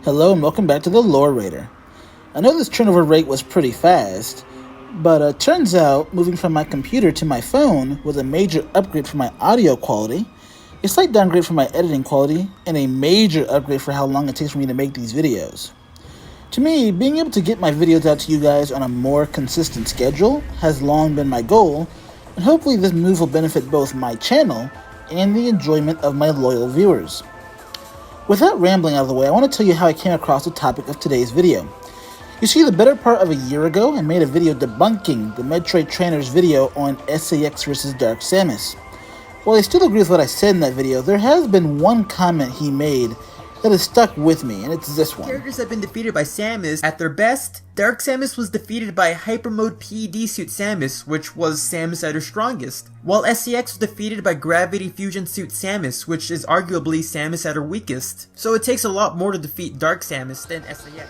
Hello and welcome back to the Lore Raider. I know this turnover rate was pretty fast, but turns out moving from my computer to my phone was a major upgrade for my audio quality, a slight downgrade for my editing quality, and a major upgrade for how long it takes for me to make these videos. To me, being able to get my videos out to you guys on a more consistent schedule has long been my goal, and hopefully this move will benefit both my channel and the enjoyment of my loyal viewers. Without rambling out of the way, I want to tell you how I came across the topic of today's video. You see, the better part of a year ago, I made a video debunking the Metroid trainer's video on SAX vs Dark Samus. While I still agree with what I said in that video, there has been one comment he made that has stuck with me, and it's this one. Characters have been defeated by Samus at their best. Dark Samus was defeated by Hyper Mode PED Suit Samus, which was Samus at her strongest, while SCX was defeated by Gravity Fusion Suit Samus, which is arguably Samus at her weakest. So it takes a lot more to defeat Dark Samus than SAX.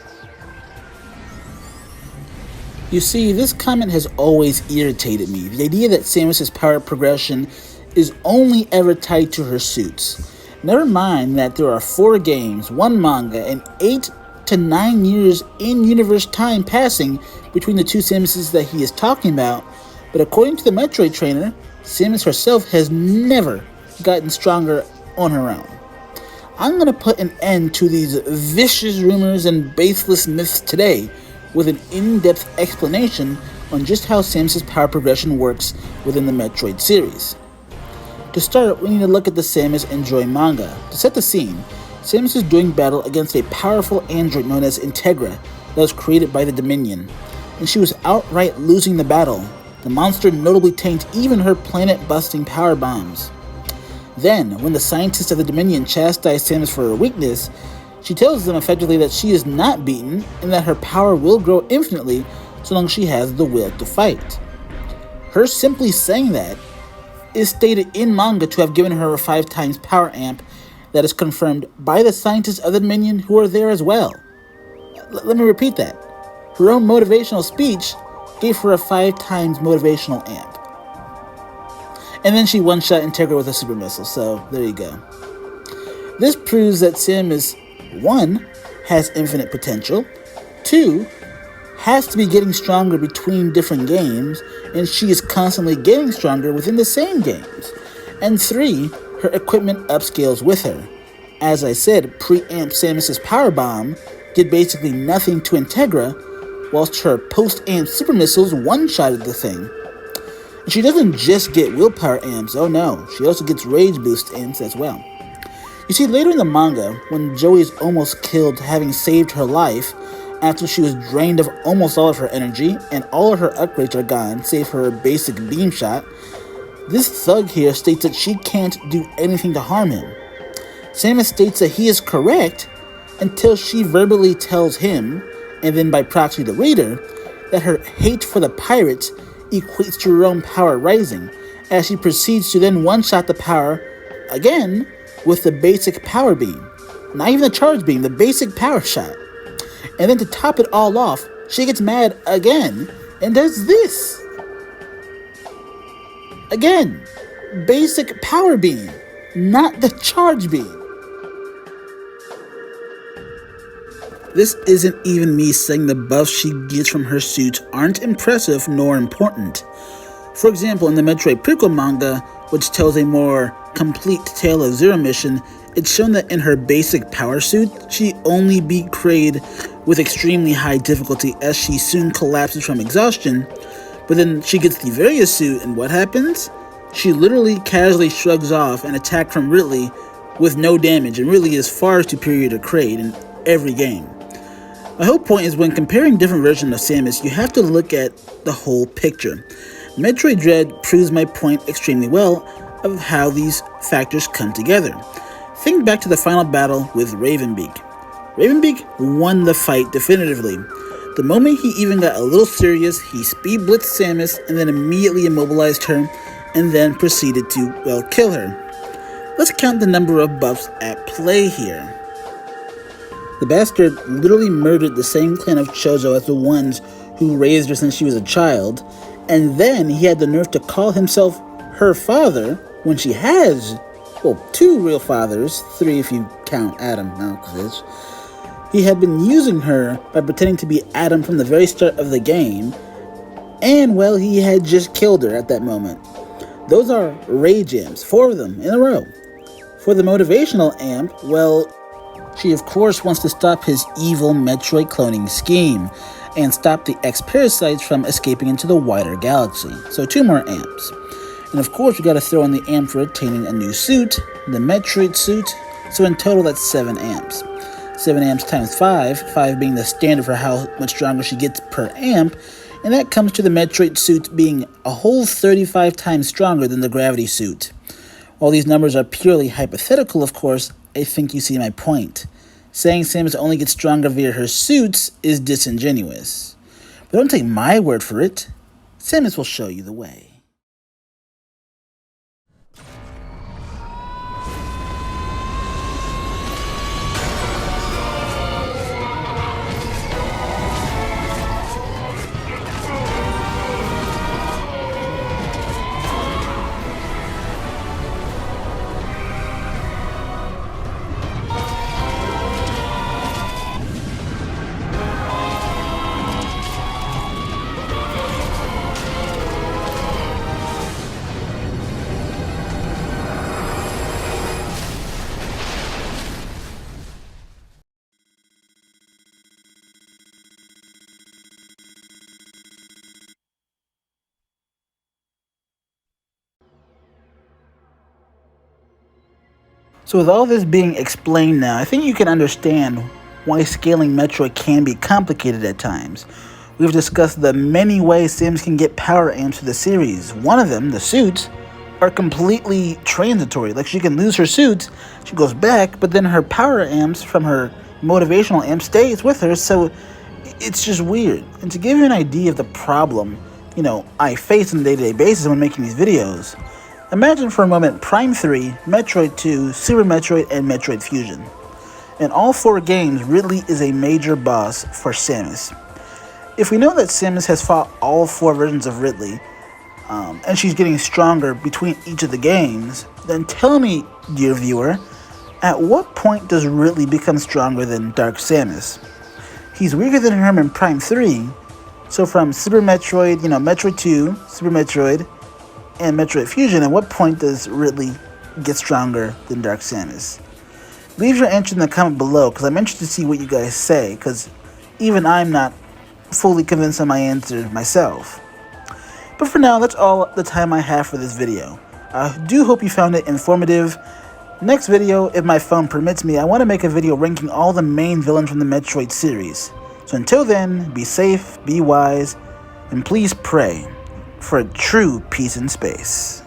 You see, this comment has always irritated me. The idea that Samus's power progression is only ever tied to her suits. Never mind that there are 4 games, 1 manga, and 8 to 9 years in-universe time passing between the 2 Samuses that he is talking about, but according to the Metroid trainer, Samus herself has never gotten stronger on her own. I'm going to put an end to these vicious rumors and baseless myths today with an in-depth explanation on just how Samus's power progression works within the Metroid series. To start, we need to look at the Samus and Joy manga. To set the scene, Samus is doing battle against a powerful android known as Integra that was created by the Dominion, and she was outright losing the battle. The monster notably tanked even her planet-busting power bombs. Then, when the scientists of the Dominion chastise Samus for her weakness, she tells them effectively that she is not beaten and that her power will grow infinitely so long as she has the will to fight. Her simply saying that is stated in manga to have given her a 5 times power amp that is confirmed by the scientists of the Dominion who are there as well. Let me repeat that. Her own motivational speech gave her a 5 times motivational amp. And then she one-shot Integra with a super missile, so there you go. This proves that Samus, 1, has infinite potential, 2, has to be getting stronger between different games, and she is constantly getting stronger within the same games. And 3, her equipment upscales with her. As I said, pre-amp Samus's power bomb did basically nothing to Integra, whilst her post-amp super missiles one-shotted the thing. And she doesn't just get willpower amps, oh no, she also gets rage boost amps as well. You see, later in the manga, when Joey is almost killed having saved her life, after she was drained of almost all of her energy, and all of her upgrades are gone, save for her basic beam shot, this thug here states that she can't do anything to harm him. Samus states that he is correct until she verbally tells him, and then by proxy the reader, that her hate for the pirates equates to her own power rising, as she proceeds to then one-shot the power, again, with the basic power beam. Not even the charge beam, the basic power shot. And then to top it all off, she gets mad again and does this. Again, basic power beam, not the charge beam. This isn't even me saying the buffs she gets from her suits aren't impressive nor important. For example, in the Metroid prequel manga, which tells a more complete tale of Zero Mission, it's shown that in her basic power suit, she only beat Kraid with extremely high difficulty as she soon collapses from exhaustion, but then she gets the various suit and what happens? She literally casually shrugs off an attack from Ridley with no damage and really is far superior to Kraid in every game. My whole point is when comparing different versions of Samus, you have to look at the whole picture. Metroid Dread proves my point extremely well of how these factors come together. Think back to the final battle with Ravenbeak. Ravenbeak won the fight definitively. The moment he even got a little serious, he speed blitzed Samus and then immediately immobilized her and then proceeded to, well, kill her. Let's count the number of buffs at play here. The bastard literally murdered the same clan of Chozo as the ones who raised her since she was a child, and then he had the nerve to call himself her father when she has, well, 2 real fathers, 3 if you count Adam Malkovich. He had been using her by pretending to be Adam from the very start of the game, and well, he had just killed her at that moment. Those are rage amps, 4 of them in a row. For the motivational amp, well, she of course wants to stop his evil Metroid cloning scheme and stop the X-Parasites from escaping into the wider galaxy. So 2 more amps. And of course we gotta throw in the amp for attaining a new suit, the Metroid suit, so in total that's 7 amps. 7 amps times 5, 5 being the standard for how much stronger she gets per amp, and that comes to the Metroid suit being a whole 35 times stronger than the gravity suit. While these numbers are purely hypothetical, of course, I think you see my point. Saying Samus only gets stronger via her suits is disingenuous. But don't take my word for it. Samus will show you the way. So with all this being explained now, I think you can understand why scaling Metroid can be complicated at times. We've discussed the many ways Samus can get power amps for the series. One of them, the suits, are completely transitory. Like, she can lose her suits, she goes back, but then her power amps from her motivational amp stays with her, so it's just weird. And to give you an idea of the problem, I face on a day-to-day basis when making these videos, imagine for a moment Prime 3, Metroid 2, Super Metroid, and Metroid Fusion. In all 4 games, Ridley is a major boss for Samus. If we know that Samus has fought all 4 versions of Ridley, and she's getting stronger between each of the games, then tell me, dear viewer, at what point does Ridley become stronger than Dark Samus? He's weaker than her in Prime 3, so from Super Metroid, Metroid 2, Super Metroid, and Metroid Fusion, at what point does Ridley get stronger than Dark Samus? Leave your answer in the comment below, because I'm interested to see what you guys say, because even I'm not fully convinced on my answer myself. But for now, that's all the time I have for this video. I do hope you found it informative. Next video, if my phone permits me, I want to make a video ranking all the main villains from the Metroid series. So until then, be safe, be wise, and please pray for a true peace in space.